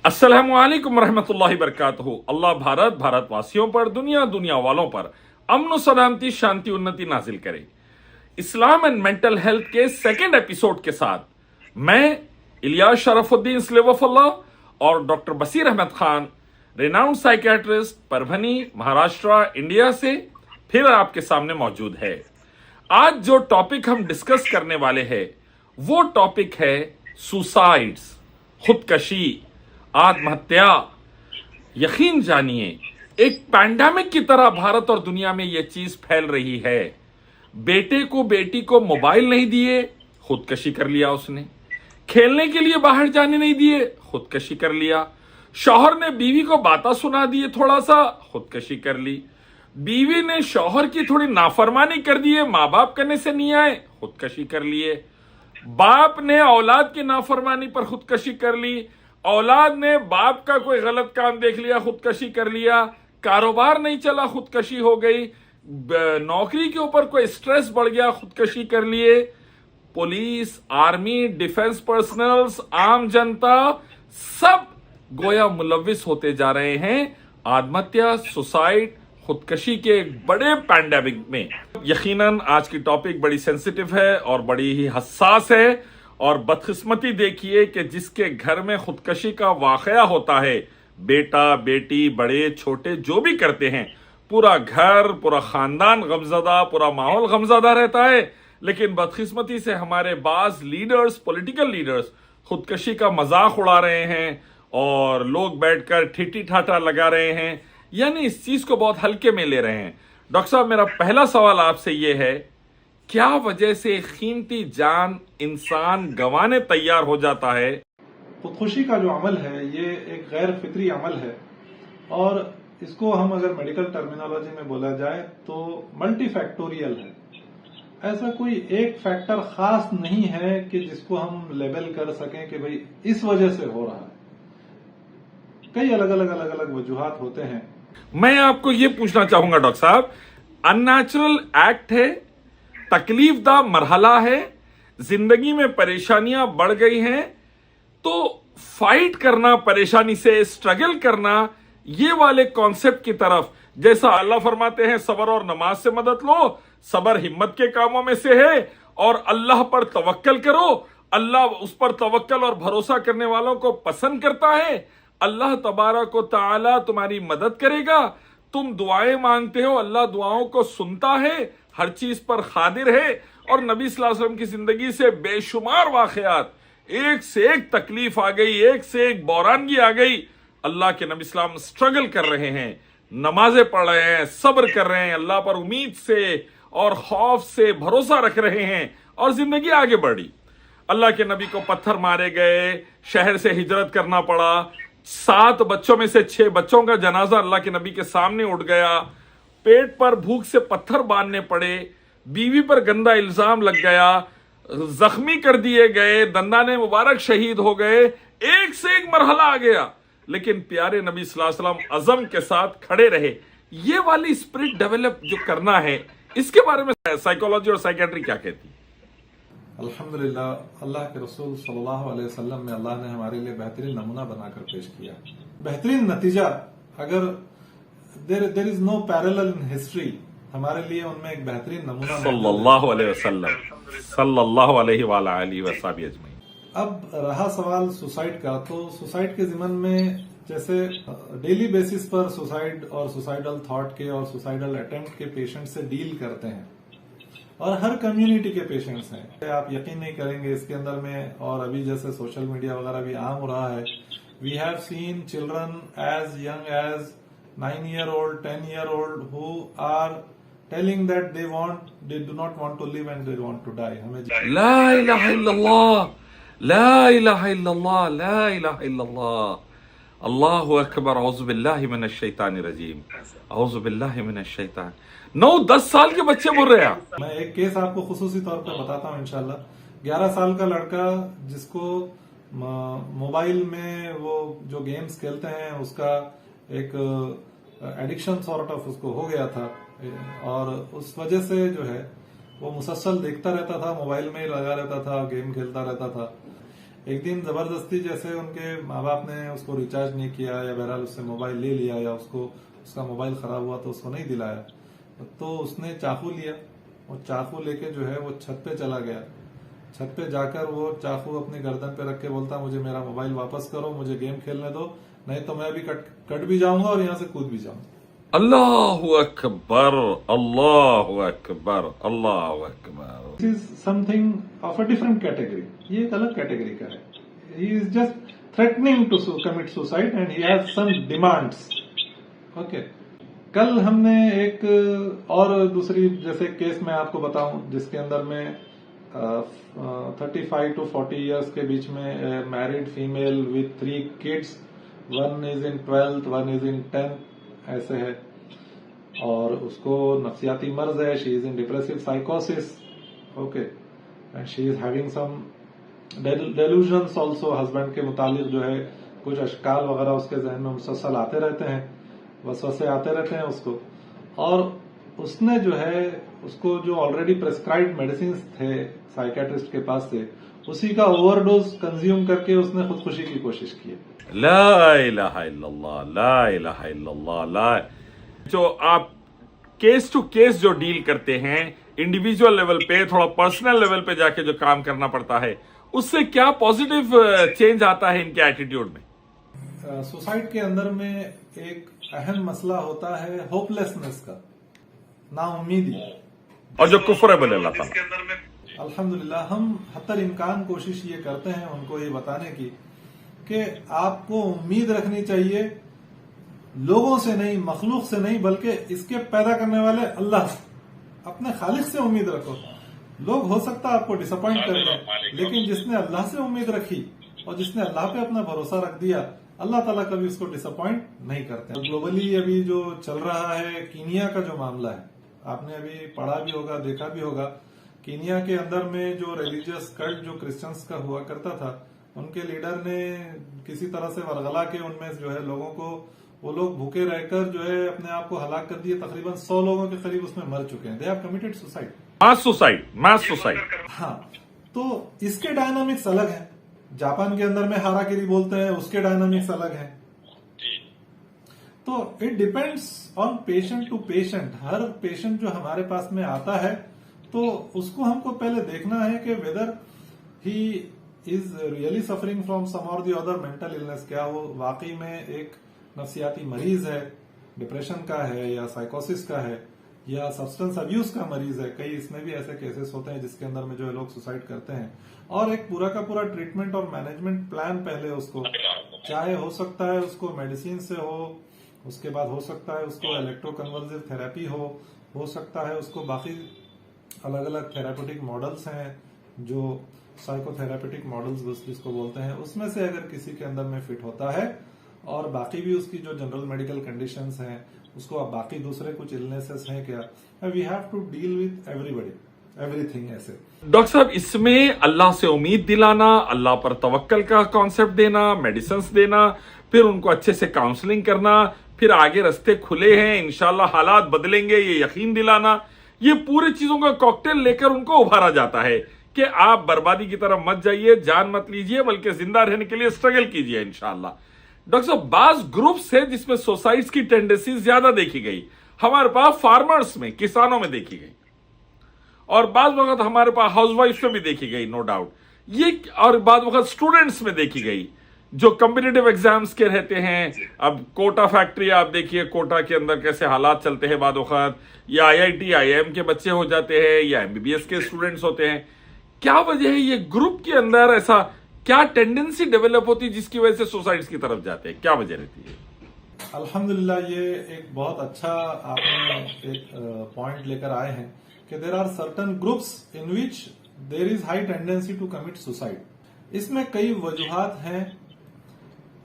अस्सलामु अलैकुम रहमतुल्लाहि बरकातहू। अल्लाह भारत भारतवासियों पर, दुनिया दुनिया वालों पर अमन सलामती, शांति, उन्नति नाजिल करे। इस्लाम एंड मेंटल हेल्थ के सेकेंड एपिसोड के साथ मैं इलियास शरफुद्दीन स्लेवफुल्ला और doctor Basir Ahmad Khan, renowned psychiatrist, Parbhani, Maharashtra, India से फिर आपके सामने मौजूद है। आज जो टॉपिक हम डिस्कस करने वाले हैं वो टॉपिक है सुसाइड्स, खुदकशी, आत्महत्या। यकीन जानिए, एक पैंडेमिक की तरह भारत और दुनिया में यह चीज फैल रही है। बेटे को बेटी को मोबाइल नहीं दिए, खुदकशी कर लिया उसने। खेलने के लिए बाहर जाने नहीं दिए, खुदकशी कर लिया। शौहर ने बीवी को बातें सुना दिए, थोड़ा सा खुदकशी कर ली। बीवी ने शौहर की थोड़ी नाफरमानी कर दी है, माँ बाप करने से नहीं आए, खुदकशी कर लिए। बाप ने औलाद की नाफरमानी पर खुदकशी कर ली। औलाद ने बाप का कोई गलत काम देख लिया, खुदकशी कर लिया। कारोबार नहीं चला, खुदकशी हो गई। नौकरी के ऊपर कोई स्ट्रेस बढ़ गया, खुदकशी कर लिए। पुलिस, आर्मी, डिफेंस पर्सनल्स, आम जनता सब गोया मुलविस होते जा रहे हैं आत्महत्या, सुसाइड, खुदकशी के एक बड़े पैंडेमिक में। यकीनन आज की टॉपिक बड़ी सेंसिटिव है और बड़ी ही हसास है। और बदकिस्मती देखिए कि जिसके घर में खुदकशी का वाकया होता है, बेटा बेटी, बड़े छोटे जो भी करते हैं, पूरा घर, पूरा खानदान गमजदा, पूरा माहौल गमजदा रहता है। लेकिन बदकिस्मती से हमारे बाज लीडर्स, पॉलिटिकल लीडर्स खुदकशी का मजाक उड़ा रहे हैं और लोग बैठकर ठिठी ठाठा लगा रहे हैं, यानी इस चीज को बहुत हल्के में ले रहे हैं। डॉक्टर साहब, मेरा पहला सवाल आपसे यह है, क्या वजह से कीमती जान इंसान गंवाने तैयार हो जाता है? खुदकुशी का जो अमल है ये एक गैर फितरी अमल है और इसको हम अगर मेडिकल टर्मिनोलॉजी में बोला जाए तो मल्टीफैक्टोरियल है। ऐसा कोई एक फैक्टर खास नहीं है कि जिसको हम लेबल कर सकें कि भाई इस वजह से हो रहा है। कई अलग अलग वजूहात होते हैं। मैं आपको ये पूछना चाहूंगा डॉक्टर साहब, अननेचुरल एक्ट है, तकलीफ दा मरहला है, जिंदगी में परेशानियां बढ़ गई हैं, तो फाइट करना, परेशानी से स्ट्रगल करना, ये वाले कॉन्सेप्ट की तरफ, जैसा अल्लाह फरमाते हैं सबर और नमाज से मदद लो, सबर हिम्मत के कामों में से है, और अल्लाह पर तवक्कल करो, अल्लाह उस पर तवक्कल और भरोसा करने वालों को पसंद करता है। अल्लाह तबारक व तआला तुम्हारी मदद करेगा। तुम दुआएं मांगते हो, अल्लाह दुआओं को सुनता है, हर चीज पर खादिर है। और नबी सल्लल्लाहु अलैहि वसल्लम की जिंदगी से बेशुमार वाकयात, एक से एक तकलीफ आ गई, एक से एक बौरानगी आ गई। अल्लाह के नबी सल्लल्लाहु अलैहि वसल्लम स्ट्रगल कर रहे हैं, नमाजें पढ़ रहे हैं, सब्र कर रहे हैं, अल्लाह पर उम्मीद से और खौफ से भरोसा रख रहे हैं और जिंदगी आगे बढ़ी। अल्लाह के नबी को पत्थर मारे गए, शहर से हिजरत करना पड़ा, 7 बच्चों में से 6 बच्चों का जनाजा अल्लाह के नबी के सामने उठ गया, पेट पर भूख से पत्थर बांधने पड़े, बीवी पर गंदा इल्जाम लग गया, जख्मी कर दिए गए, दंदाने मुबारक शहीद हो गए, एक से एक मरहला आ गया। लेकिन प्यारे नबी सल्लल्लाहु अलैहि वसल्लम अज़म के साथ खड़े रहे। ये वाली स्पिरिट डेवलप जो करना है, इसके बारे में साइकोलॉजी और साइकियाट्री क्या कहती है? अल्हम्दुलिल्लाह, अल्लाह के रसूल सल्लल्लाहु अलैहि वसल्लम में अल्लाह ने हमारे लिए बेहतरीन नमूना बनाकर पेश किया। बेहतरीन नतीजा, अगर there is no parallel in history, हमारे लिए उनमें एक बेहतरीन नमूना सल्लल्लाहु अलैहि वसल्लम, सल्लल्लाहु अलैहि वसल्लम अजमईन। अब रहा सवाल सुसाइड का, तो सुसाइड के जिमन में जैसे डेली बेसिस पर सुसाइड और सुसाइडल थॉट के और सुसाइडल अटेम्प्ट के पेशेंट से डील करते हैं और हर कम्युनिटी के पेशेंट्स हैं। आप यकीन नहीं करेंगे इसके अंदर में, और अभी जैसे सोशल मीडिया वगैरह भी आम हो रहा है, we have seen children as young as 9-year-old, 10-year-old who are telling that they do not want to live and they want to die. हमें ला इलाहा इल्लल्लाह, ला इलाहा इल्लल्लाह, ला इलाहा इल्लल्लाह, अल्लाहु अकबर, औज़ु बिल्लाहि मिनश शैतानिर रजीम, औज़ु बिल्लाहि मिनश शैतान। 9-10 साल के बच्चे बोल रहे हैं। मैं एक केस आपको खुसूसी तौर पर बताता हूँ इंशाल्लाह। 11 साल का लड़का जिसको मोबाइल में वो जो गेम्स खेलते हैं उसका एक एडिक्शन सॉर्ट ऑफ उसको हो गया था, और उस वजह से जो है वो मुसलसल देखता रहता था, मोबाइल में ही लगा रहता था, गेम खेलता रहता था। एक दिन जबरदस्ती जैसे उनके माँ बाप ने उसको रिचार्ज नहीं किया या बहरहाल उससे मोबाइल ले लिया या उसका मोबाइल खराब हुआ तो उसको नहीं दिलाया, तो उसने चाकू लिया और चाकू लेके जो है वो छत पे चला गया। छत पे जाकर वो चाकू अपनी गर्दन पे रख के बोलता मुझे मेरा मोबाइल वापस करो, मुझे गेम खेलने दो, नहीं तो मैं अभी कट भी जाऊंगा और यहाँ से कूद भी जाऊंगा। अल्लाहु अकबर, अल्लाहु अकबर, अल्लाहु अकबर। This is something of a different category, ये एक अलग कैटेगरी का है। He is just threatening to commit suicide and he has some demands. Okay, कल हमने एक और दूसरी जैसे केस मैं आपको बताऊं जिसके अंदर में 35 to 40 इयर्स के बीच में married female with 3 kids, one is in 12th, one is in 10th ऐसे है, और उसको नफ्सियाती मर्ज है, शी इज इन डिप्रेसिव साइकोसिस। Okay, and she is having some delusions also. Husband के मुतालिक जो है कुछ अशकाल वगैरह उसके जहन में मुसलसल आते रहते हैं, वसवसे आते रहते हैं उसको, और उसने जो है उसको जो ऑलरेडी प्रेस्क्राइब्ड मेडिसिन थे साइकेट्रिस्ट के पास से, उसी का ओवरडोज कंज्यूम करके उसने खुदकुशी की कोशिश की है। ला इलाहा इल्लल्लाह, ला इलाहा इल्लल्लाह, ला। जो आप केस टू केस जो डील करते हैं, इंडिविजुअल लेवल पे, थोड़ा पर्सनल लेवल पे जाके जो काम करना पड़ता है, उससे क्या पॉजिटिव चेंज आता है इनके एटीट्यूड में? सुसाइड के अंदर में एक अहम मसला होता है होपलेसनेस का, नाउम्मीदी, और जो कुफ्र है बोले अल्लाह ताला। अल्हम्दुलिल्लाह हम हत्तर इम्कान कोशिश ये करते हैं उनको ये बताने की कि आपको उम्मीद रखनी चाहिए लोगों से नहीं, मखलूक से नहीं, बल्कि इसके पैदा करने वाले अल्लाह से, अपने खालिक से उम्मीद रखो। लोग हो सकता है आपको डिसअपॉइंट कर दें, लेकिन जिसने अल्लाह से उम्मीद रखी और जिसने अल्लाह पे अपना भरोसा रख दिया, अल्लाह ताला कभी उसको डिसअपॉइंट नहीं करते। ग्लोबली अभी जो चल रहा है कीनिया का जो मामला है, आपने अभी पढ़ा भी होगा, देखा भी होगा। कीनिया के अंदर में जो रिलीजियस कल्ट जो क्रिश्चियंस का हुआ करता था, उनके लीडर ने किसी तरह से वरगला के उनमें जो है लोगों को, वो लोग भूखे रहकर जो है अपने आप को हलाक कर दिए। तकरीबन 100 लोगों के करीब उसमें मर चुके हैं। They have committed suicide, mass suicide. हाँ, तो इसके डायनामिक्स अलग हैं। जापान के अंदर में हाराकिरी बोलते हैं, उसके डायनामिक्स अलग हैं। तो it depends on patient to patient. हर पेशेंट जो हमारे पास में आता है तो उसको हमको पहले देखना है कि whether he is really suffering from some or the other mental illness. क्या वो वाकई में एक नफ्सियाती मरीज है, डिप्रेशन का है या साइकोसिस का है या सब्सटेंस अब्यूज का मरीज है। कई इसमें भी ऐसे केसेस होते हैं जिसके अंदर में जो है लोग सुसाइड करते हैं, और एक पूरा का पूरा ट्रीटमेंट और मैनेजमेंट प्लान पहले उसको, चाहे हो सकता है उसको मेडिसिन से हो, उसके बाद हो सकता है उसको इलेक्ट्रोकन्वर्सिव थेरेपी हो सकता है उसको बाकी अलग अलग थेरापेटिक मॉडल्स हैं जो साइकोथेरापेटिक मॉडल्स जिसको बोलते हैं, उसमें से अगर किसी के अंदर में फिट होता है, और बाकी भी उसकी जो जनरल मेडिकल कंडीशंस हैं, उसको अब बाकी दूसरे कुछ इलनेसेस हैं क्या, we have to deal with everybody, everything. ऐसे डॉक्टर साहब, इसमें अल्लाह से उम्मीद दिलाना, अल्लाह पर तवक्कल का कॉन्सेप्ट देना, मेडिसिन देना, फिर उनको अच्छे से काउंसलिंग करना, फिर आगे रास्ते खुले हैं, इंशाल्लाह हालात बदलेंगे, ये यकीन दिलाना, ये पूरी चीजों का कॉकटेल लेकर उनको उभारा जाता है कि आप बर्बादी की तरफ मत जाइए, जान मत लीजिए, बल्कि जिंदा रहने के लिए स्ट्रगल कीजिए इंशाल्लाह। डॉक्टर साहब, बाज ग्रुप्स है जिसमें सुसाइड्स की टेंडेंसी ज्यादा देखी गई। हमारे पास फार्मर्स में, किसानों में देखी गई, और बाद वक्त हमारे पास हाउसवाइफ में भी देखी गई, नो डाउट ये, और बाद वक्त स्टूडेंट्स में देखी गई जो कॉम्पिटिटिव एग्जाम्स के रहते हैं। अब कोटा फैक्ट्री आप देखिए, कोटा के अंदर कैसे हालात चलते हैं बाद वक्त, या IIT IIM के बच्चे हो जाते हैं, या MBBS के स्टूडेंट्स होते हैं। क्या वजह है ये ग्रुप के अंदर ऐसा क्या टेंडेंसी डेवलप होती है जिसकी वजह से सुसाइड्स की तरफ जाते हैं? क्या वजह रहती है? अल्हम्दुलिल्लाह, ये एक बहुत अच्छा आपने एक पॉइंट लेकर आए हैं कि there are certain groups in which there is high tendency to commit suicide. इसमें कई वजूहात हैं।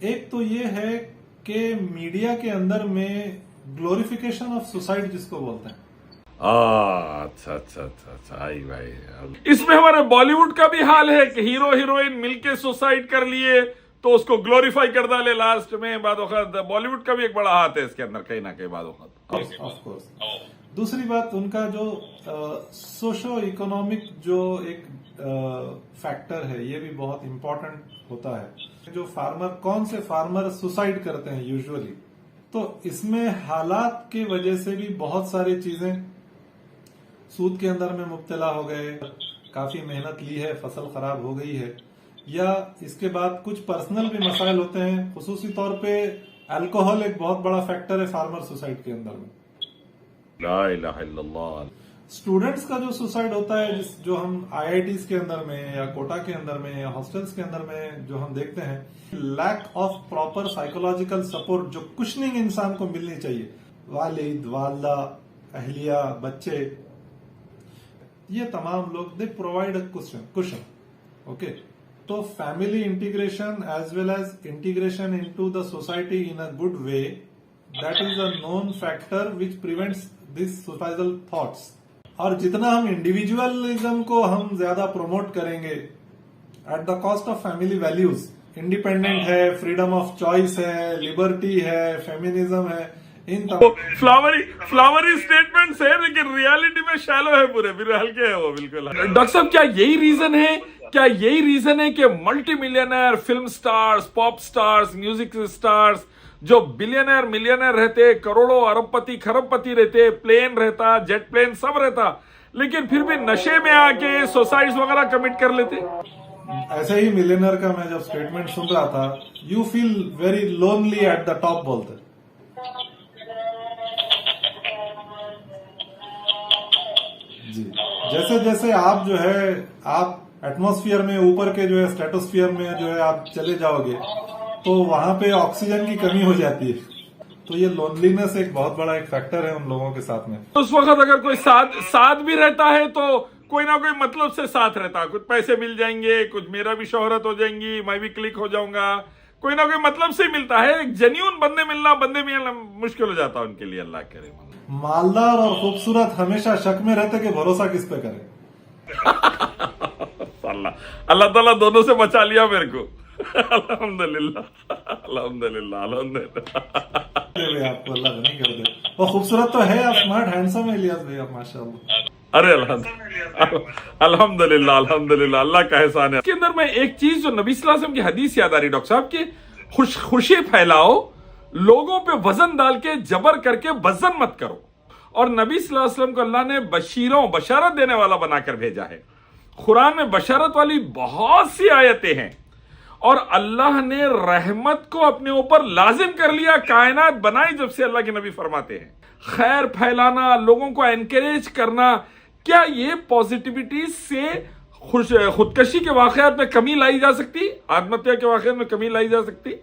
एक तो ये है कि मीडिया के अंदर में ग्लोरिफिकेशन ऑफ सुसाइड जिसको बोलते हैं। अच्छा, आई भाई। इसमें हमारे बॉलीवुड का भी हाल है कि हीरो हीरोइन मिलके सुसाइड कर लिए, तो उसको ग्लोरीफाई कर डाले लास्ट में। बाद वक्त बॉलीवुड का भी एक बड़ा हाथ है इसके अंदर कहीं ना कहीं बाद वक्त। Of course. दूसरी बात, उनका जो सोशो इकोनॉमिक जो एक फैक्टर है, ये भी बहुत इंपॉर्टेंट होता है। जो फार्मर, कौन से फार्मर सुसाइड करते हैं यूजुअली, तो इसमें हालात की वजह से भी बहुत सारी चीजें, सूद के अंदर में मुब्तला हो गए, काफी मेहनत ली है, फसल खराब हो गई है, या इसके बाद कुछ पर्सनल भी मसाइल होते हैं। खुसूसी तौर पे अल्कोहल एक बहुत बड़ा फैक्टर है फार्मर सुसाइड के अंदर में। ला इलाहा इल्लल्लाह। स्टूडेंट्स का जो सुसाइड होता है, जो हम आईआईटीज के अंदर में या कोटा के अंदर में या हॉस्टल्स के अंदर में जो हम देखते हैं, lack of proper psychological support जो कुशनिंग इंसान को मिलनी चाहिए, वालिद, वालदा, अहलिया, बच्चे, ये तमाम लोग they provide a cushion. Okay, तो family integration as well as integration into the society in a good way, that is a known factor which prevents this suicidal thoughts. और जितना हम इंडिविजुअलिज्म को हम ज्यादा प्रमोट करेंगे at the cost of family values, independent है, freedom of choice है, liberty है, फेमिनिज्म है, इन फ्लावरी स्टेटमेंट्स है लेकिन रियलिटी में शैलो है, पूरे फिर हल्के है वो बिल्कुल। डॉक्टर साहब, क्या यही रीजन है कि multi millionaire film stars, pop stars, music stars जो बिलियनर मिलियनर रहते, करोड़ों अरबपति खरबपति रहते, प्लेन रहता, जेट प्लेन सब रहता, लेकिन फिर भी नशे में आके सुसाइड्स वगैरह कमिट कर लेते? ऐसे ही मिलियनर का मैं जब स्टेटमेंट सुन रहा था, you feel very lonely at the top बोलते। जी, जैसे जैसे आप जो है, आप एटमॉस्फेयर में ऊपर के जो है स्ट्रेटोस्फीयर में जो है आप चले जाओगे, तो वहां पे ऑक्सीजन की कमी हो जाती है। तो ये लोनलीनेस एक बहुत बड़ा एक फैक्टर है उन लोगों के साथ में। उस वक्त अगर कोई साथ भी रहता है तो कोई ना कोई मतलब से साथ रहता है, कुछ पैसे मिल जाएंगे, कुछ मेरा भी शोहरत हो जाएंगी, मैं भी क्लिक हो जाऊंगा, कोई ना कोई मतलब से मिलता है। एक जेन्युइन बंदे मिलना मुश्किल हो जाता है उनके लिए। अल्लाह करे। मालदार और खूबसूरत हमेशा शक में रहते कि भरोसा किस पे करें। अल्लाह ताला दोनों से बचा लिया मेरे को। अल्हम्दुलिल्लाह, अल्हम्दुलिल्लाह, अल्हम्दुलिल्लाह। आपको अल्लाह नहीं कर दे। वो खूबसूरत तो है, आप स्मार्ट हैंडसम है इलियास भाई, आप माशाल्लाह। अरे अल्हम्दुलिल्लाह, अल्हम्दुलिल्लाह, अल्लाह का एहसान है। इसके अंदर मैं एक चीज जो नबी सल्लल्लाहु अलैहि वसल्लम की हदीस याद आ रही डॉक्टर साहब की, खुशी फैलाओ, लोगों पे वजन डाल के जबर करके वजन मत करो। और नबी सल्लल्लाहु अलैहि वसल्लम को अल्लाह ने बशारत देने वाला बनाकर भेजा है। कुरान में बशारत वाली बहुत सी आयतें हैं, और अल्लाह ने रहमत को अपने ऊपर लाजिम कर लिया। कायनात बनाई जब से अल्लाह के नबी फरमाते हैं, खैर फैलाना, लोगों को एनकरेज करना, क्या ये पॉजिटिविटी से खुदकशी के वाकयात में कमी लाई जा सकती, आत्महत्या के वाकयात में कमी लाई जा सकती?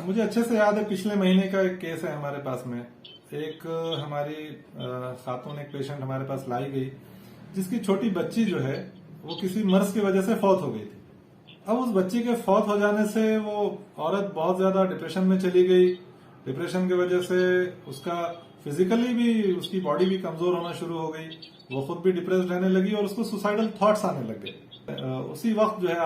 मुझे अच्छे से याद है, पिछले महीने का एक केस है हमारे पास में। एक हमारी खातून, एक पेशेंट हमारे पास लाई गई, जिसकी छोटी बच्ची जो है वो किसी मर्ज की वजह से फौत हो गई थी। अब उस बच्ची के फौत हो जाने से वो औरत बहुत ज्यादा डिप्रेशन में चली गई। डिप्रेशन की वजह से उसका फिजिकली भी, उसकी बॉडी भी कमजोर होना शुरू हो गई, वो खुद भी डिप्रेस्ड रहने लगी और उसको सुसाइडल थॉट्स आने लग गए। उसी वक्त जो है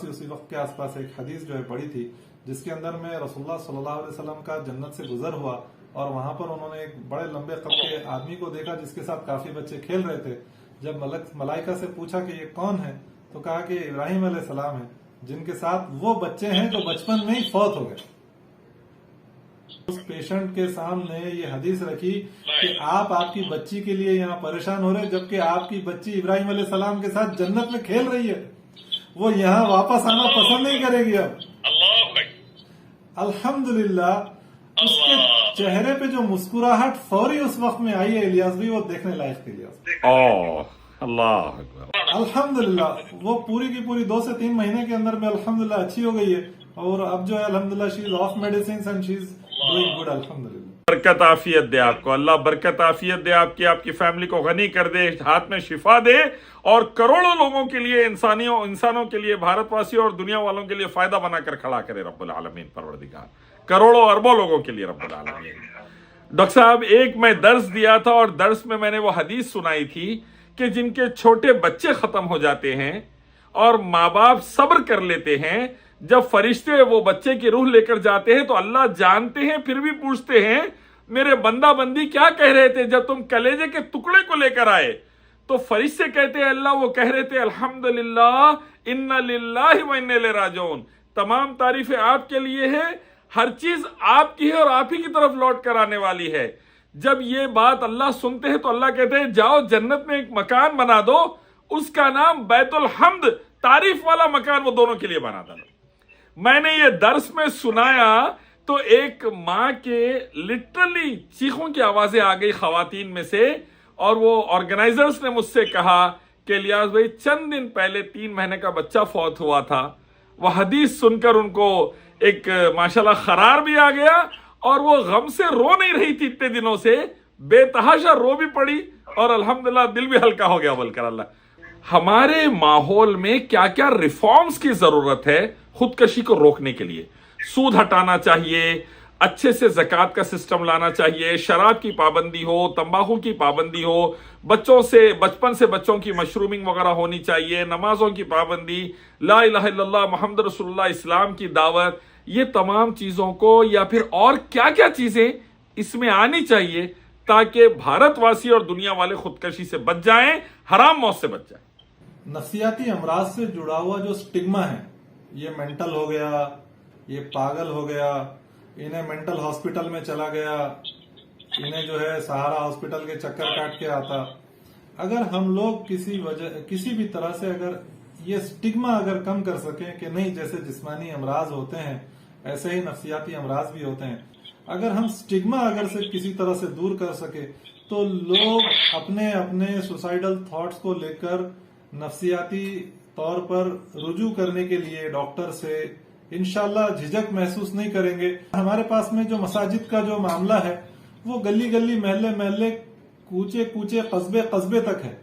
उसी वक्त के आसपास एक हदीस जो है पढ़ी थी, जिसके अंदर में रसूलुल्लाह सल्लल्लाहु अलैहि वसल्लम का जन्नत से गुजर हुआ, और वहां पर उन्होंने एक बड़े लंबे कद के आदमी को देखा जिसके साथ काफी बच्चे खेल रहे थे। जब मलाइका से पूछा कि ये कौन है, तो कहा कि इब्राहिम अलैहिस्सलाम है, जिनके साथ वो बच्चे हैं जो बचपन में ही फौत हो गए। उस पेशेंट के सामने ये हदीस रखी कि आप आपकी बच्ची के लिए यहाँ परेशान हो रहे, जबकि आपकी बच्ची इब्राहिम अलैहिस्सलाम के साथ जन्नत में खेल रही है, वो यहाँ वापस आना पसंद नहीं करेगी। अब अल्हम्दुलिल्लाह, उसके चेहरे पे जो मुस्कुराहट फौरी उस वक्त में आई है इलियास भी, वो देखने लायक थी इलियास। अल्लाह अल्हम्दुलिल्लाह, वो पूरी की पूरी 2 से 3 महीने के अंदर में अल्हम्दुलिल्लाह अच्छी हो गई है, और अब जो है अल्हम्दुलिल्लाह she is of medicine and she is doing good. अल्हम्दुलिल्लाह, बरकत आफियत दे आपको, अल्लाह बरकत आफियत दे आपकी फैमिली को गनी कर दे, हाथ में शिफा दे, और करोड़ों लोगों के लिए, इंसानों के लिए, भारतवासियों और दुनिया वालों के लिए फायदा बनाकर खड़ा करे रब्बुल आलमीन परवरदिगार, करोड़ों अरबों लोगों के लिए रब्बुल आलमीन। डॉक्टर साहब, एक मैं दर्स दिया था, और दर्स में मैंने वो हदीस सुनाई थी कि जिनके छोटे बच्चे खत्म हो जाते हैं और माँ बाप सब्र कर लेते हैं, जब फरिश्ते वो बच्चे की रूह लेकर जाते हैं तो अल्लाह जानते हैं, फिर भी पूछते हैं मेरे बंदा बंदी क्या कह रहे थे जब तुम कलेजे के टुकड़े को लेकर आए? तो फरिश्ते कहते हैं अल्लाह वो कह रहे थे अल्हम्दुलिल्लाह इन्ना लिल्लाहि व इन्ना इलैहि राजिऊन, तमाम तारीफें आपके लिए है, हर चीज आपकी है और आप ही की तरफ लौट कर आने वाली है। जब ये बात अल्लाह सुनते हैं तो अल्लाह कहते हैं जाओ जन्नत में एक मकान बना दो, उसका नाम बैतुल हम्द, तारीफ वाला मकान वो दोनों के लिए बना दो। मैंने ये दर्स में सुनाया तो एक माँ के लिटरली चीखों की आवाजें आ गई खवातीन में से, और वो ऑर्गेनाइजर्स ने मुझसे कहा कि इलियास भाई चंद दिन पहले 3 महीने का बच्चा फौत हुआ था। वो हदीस सुनकर उनको एक माशाल्लाह खरार भी आ गया और वो गम से रो नहीं रही थी इतने दिनों से, बेतहाशा रो भी पड़ी और अल्हम्दुलिल्लाह दिल भी हल्का हो गया बोलकर। अल्लाह हमारे माहौल में क्या क्या रिफॉर्म्स की जरूरत है खुदकशी को रोकने के लिए। सूद हटाना चाहिए, अच्छे से ज़कात का सिस्टम लाना चाहिए, शराब की पाबंदी हो, तंबाकू की पाबंदी हो, बच्चों से बचपन से बच्चों की मशरूमिंग वगैरह होनी चाहिए, नमाजों की पाबंदी, ला इलाहा इल्लल्लाह मोहम्मद रसूलुल्लाह, इस्लाम की दावत, ये तमाम चीजों को या फिर और क्या क्या चीजें इसमें आनी चाहिए ताकि भारतवासी और दुनिया वाले खुदकशी से बच जाएं, हराम मौत से बच जाएं। नफसियाती अमराज से जुड़ा हुआ जो स्टिग्मा है, ये मेंटल हो गया, ये पागल हो गया, इन्हें मेंटल हॉस्पिटल में चला गया, इन्हें जो है सहारा हॉस्पिटल के चक्कर काट के आता। अगर हम लोग किसी भी तरह से अगर ये स्टिग्मा अगर कम कर सकें कि नहीं जैसे जिस्मानी अमराज होते हैं ऐसे ही नफसियाती अमराज भी होते हैं, अगर हम स्टिग्मा अगर से किसी तरह से दूर कर सके तो लोग अपने अपने सुसाइडल थॉट्स को लेकर नफसियाती तौर पर रुजू करने के लिए डॉक्टर से इंशाल्लाह झिझक महसूस नहीं करेंगे। हमारे पास में जो मसाजिद का जो मामला है वो गली गली महल्ले महल्ले कूचे कूचे कस्बे कस्बे तक है।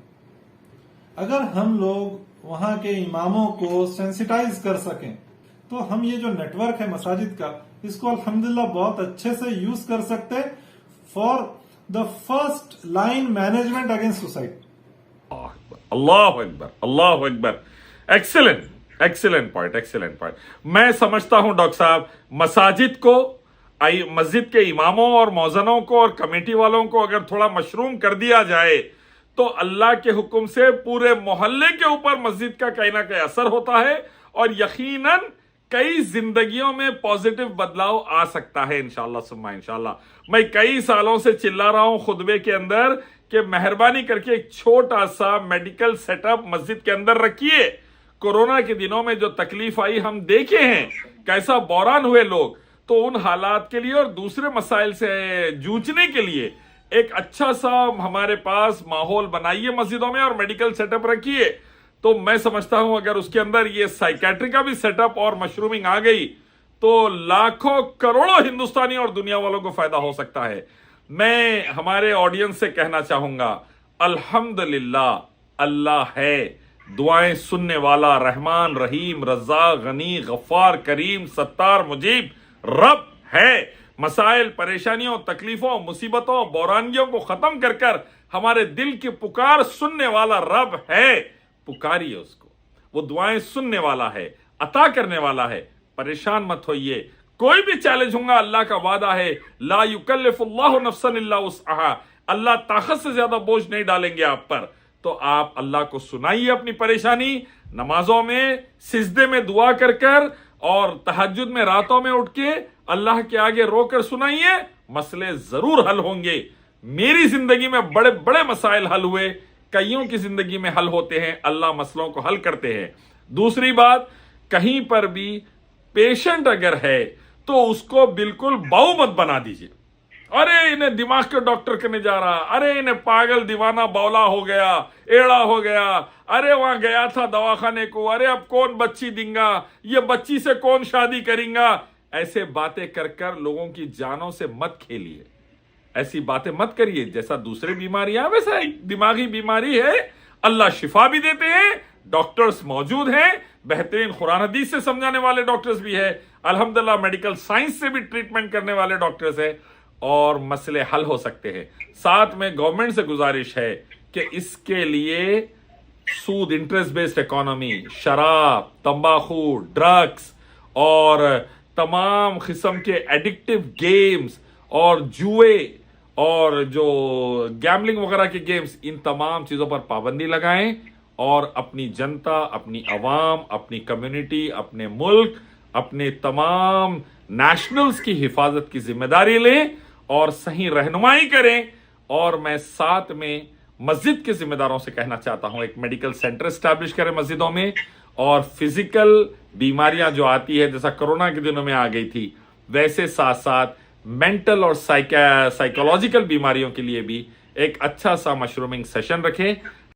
अगर हम लोग वहां के इमामों को सेंसिटाइज कर सकें तो हम ये जो नेटवर्क है मसाजिद का, इसको अल्हम्दुलिल्लाह बहुत अच्छे से यूज कर सकते हैं for the first line management against suicide. Allah Akbar, Allah Akbar, excellent excellent point, excellent point. मैं समझता हूं डॉक्टर साहब मसाजिद को, मस्जिद के इमामों और मौजनों को और कमेटी वालों को अगर थोड़ा मशरूम कर दिया जाए तो अल्लाह के हुक्म से पूरे मोहल्ले के ऊपर मस्जिद का कहीं ना कहीं असर होता है और यकीनन कई जिंदगियों में पॉजिटिव बदलाव आ सकता है इंशाल्लाह सुम्मा इंशाल्लाह। मैं कई सालों से चिल्ला रहा हूं खुतबे के अंदर कि मेहरबानी करके एक छोटा सा मेडिकल सेटअप मस्जिद के अंदर रखिए। कोरोना के दिनों में जो तकलीफ आई हम देखे हैं, कैसा बौरान हुए लोग, तो उन हालात के लिए और दूसरे मसाइल से जूझने के लिए एक अच्छा सा हमारे पास माहौल बनाइए मस्जिदों में और मेडिकल सेटअप रखिए। तो मैं समझता हूं अगर उसके अंदर ये साइकेट्री का भी सेटअप और मशरूमिंग आ गई तो लाखों करोड़ों हिंदुस्तानी और दुनिया वालों को फायदा हो सकता है। मैं हमारे ऑडियंस से कहना चाहूंगा अल्हम्दुलिल्लाह अल्लाह है, दुआएं सुनने वाला, रहमान रहीम रज़्ज़ाक़ गनी गफ्फार करीम सत्तार मुजीब रब है। मसाइल, परेशानियों, तकलीफों, मुसीबतों, बौरानियों को खत्म कर कर हमारे दिल की पुकार सुनने वाला रब है। पुकारिए उसको, वो दुआएं सुनने वाला है, अता करने वाला है। परेशान मत होइए, कोई भी चैलेंज होगा अल्लाह का वादा है ला युकल्लिफुल्लाहु नफ्सन इल्ला वुस्अहा, अल्लाह ताकत से ज्यादा बोझ नहीं डालेंगे आप पर। तो आप अल्लाह को सुनाइए अपनी परेशानी, नमाजों में सिजदे में दुआ कर कर और तहज्जुद में रातों में उठ के अल्लाह के आगे रोकर सुनाइए, मसले जरूर हल होंगे। मेरी जिंदगी में बड़े बड़े मसाइल हल हुए, कईयों की जिंदगी में हल होते हैं, अल्लाह मसलों को हल करते हैं। दूसरी बात, कहीं पर भी पेशेंट अगर है तो उसको बिल्कुल बाऊ मत बना दीजिए। अरे इन्हें दिमाग के डॉक्टर करने जा रहा, अरे इन्हें पागल दीवाना बौला हो गया, एड़ा हो गया, अरे वहां गया था दवाखाने को, अरे अब कौन बच्ची देंगा, ये बच्ची से कौन शादी करेंगा। ऐसे बातें कर कर लोगों की जानों से मत खेलिए, ऐसी बातें मत करिए। जैसा दूसरी बीमारियां वैसा एक दिमागी बीमारी है, अल्लाह शिफा भी देते हैं, डॉक्टर्स मौजूद हैं, बेहतरीन कुरान हदीस से समझाने वाले डॉक्टर्स भी है, अल्हम्दुलिल्लाह मेडिकल साइंस से भी ट्रीटमेंट करने वाले डॉक्टर्स है और मसले हल हो सकते हैं। साथ में गवर्नमेंट से गुजारिश है कि इसके लिए सूद, इंटरेस्ट बेस्ड इकोनॉमी, शराब, तंबाकू, ड्रग्स और तमाम किस्म के एडिक्टिव गेम्स और जुए और जो गैम्बलिंग वगैरह के गेम्स, इन तमाम चीजों पर पाबंदी लगाएं और अपनी जनता, अपनी अवाम, अपनी कम्युनिटी, अपने मुल्क, अपने तमाम नेशनल्स की हिफाजत की जिम्मेदारी लें और सही रहनुमाई करें। और मैं साथ में मस्जिद के जिम्मेदारों से कहना चाहता हूं, एक मेडिकल सेंटर स्टैब्लिश करें मस्जिदों में, और फिजिकल बीमारियां जो आती है जैसा कोरोना के दिनों में आ गई थी, वैसे साथ साथ मेंटल और साइकोलॉजिकल बीमारियों के लिए भी एक अच्छा सा मशरूमिंग सेशन रखें।